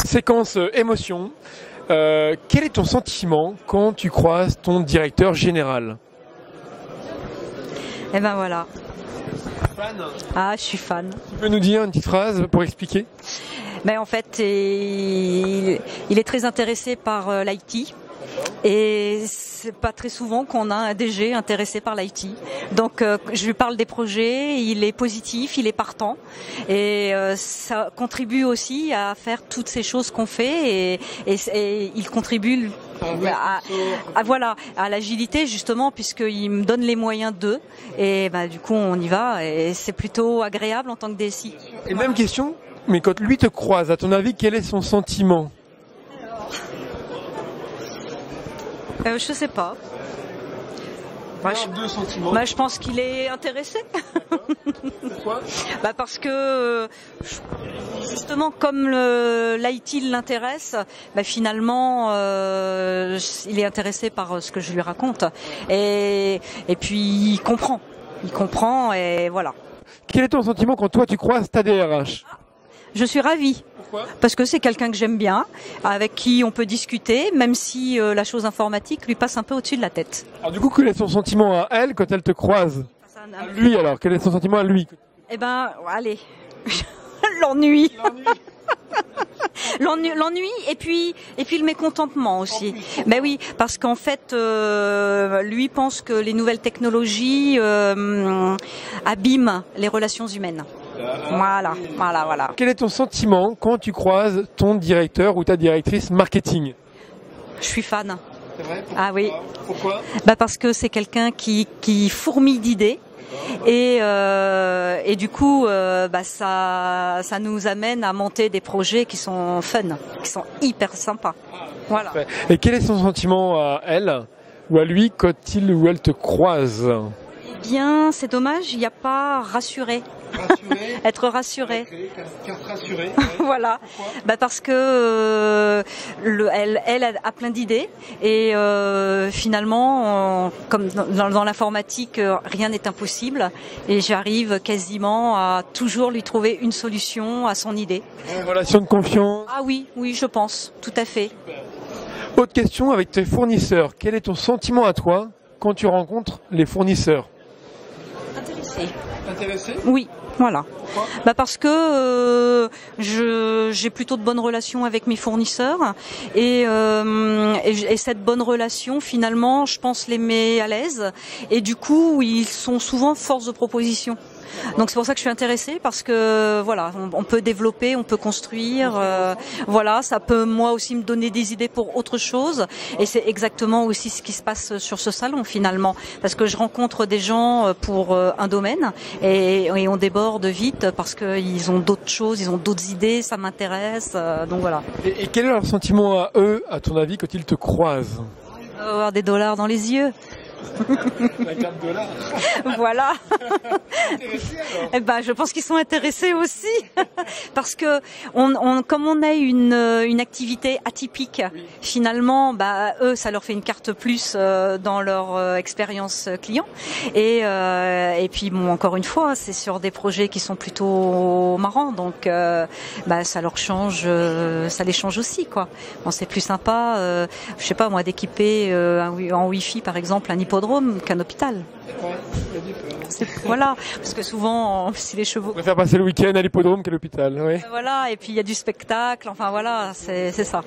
Séquence émotion. Quel est ton sentiment quand tu croises ton directeur général? Et ben voilà. Fan. Ah, je suis fan. Tu peux nous dire une petite phrase pour expliquer? Mais en fait, il est très intéressé par l'IT. Et c'est pas très souvent qu'on a un DG intéressé par l'IT. Donc je lui parle des projets, il est positif, il est partant. Et ça contribue aussi à faire toutes ces choses qu'on fait. Et il contribue voilà, à l'agilité justement, puisqu'il me donne les moyens d'eux. Et bah, du coup, on y va. Et c'est plutôt agréable en tant que DSI. Et même question, mais quand lui te croise, à ton avis, quel est son sentiment? Je sais pas. Je pense qu'il est intéressé. Pourquoi? Parce que justement, comme l'IT l'intéresse, finalement, il est intéressé par ce que je lui raconte. Et puis il comprend et voilà. Quel est ton sentiment quand toi tu croises ta DRH? Je suis ravie. Pourquoi? Parce que c'est quelqu'un que j'aime bien, avec qui on peut discuter, même si la chose informatique lui passe un peu au-dessus de la tête. Alors du coup, quel est son sentiment à elle quand elle te croise? À lui alors, quel est son sentiment à lui? Eh ben, allez, l'ennui. L'ennui et puis le mécontentement aussi. Ben oui, parce qu'en fait, lui pense que les nouvelles technologies abîment les relations humaines. Voilà. Quel est ton sentiment quand tu croises ton directeur ou ta directrice marketing? Je suis fan. C'est vrai? Ah oui. Pourquoi? Parce que c'est quelqu'un qui fourmille d'idées. Et du coup, ça nous amène à monter des projets qui sont fun, qui sont hyper sympas. Voilà. Et quel est son sentiment à elle ou à lui quand il ou elle te croise? Eh bien, c'est dommage, il n'y a pas rassuré. Être rassuré. Rassuré. Voilà. Parce que elle a plein d'idées et finalement, comme dans l'informatique, rien n'est impossible et j'arrive quasiment à toujours lui trouver une solution à son idée. Une relation de confiance. Ah oui, je pense, tout à fait. Autre question avec tes fournisseurs. Quel est ton sentiment à toi quand tu rencontres les fournisseurs? Intéressé? Oui. Voilà. Pourquoi? Parce que j'ai plutôt de bonnes relations avec mes fournisseurs et cette bonne relation finalement je pense les met à l'aise et du coup ils sont souvent force de proposition. Donc c'est pour ça que je suis intéressée parce que voilà, on peut développer, on peut construire, voilà, ça peut moi aussi me donner des idées pour autre chose et c'est exactement aussi ce qui se passe sur ce salon finalement parce que je rencontre des gens pour un domaine et on déborde vite parce qu'ils ont d'autres choses, ils ont d'autres idées, ça m'intéresse, donc voilà. Et quel est leur sentiment à eux, à ton avis, quand ils te croisent? Avoir des dollars dans les yeux. La carte dollar. Voilà. Alors. Je pense qu'ils sont intéressés aussi parce que comme on a une activité atypique, oui. Finalement, eux, ça leur fait une carte plus dans leur expérience client. Et puis bon, encore une fois, c'est sur des projets qui sont plutôt marrants, donc ça leur change, ça les change aussi, quoi. Bon, c'est plus sympa, je sais pas moi, d'équiper en Wi-Fi par exemple un hippodrome qu'un hôpital. Voilà, parce que souvent, si les chevaux... On préfère passer le week-end à l'hippodrome qu'à l'hôpital, oui. Voilà, et puis il y a du spectacle, enfin voilà, c'est ça.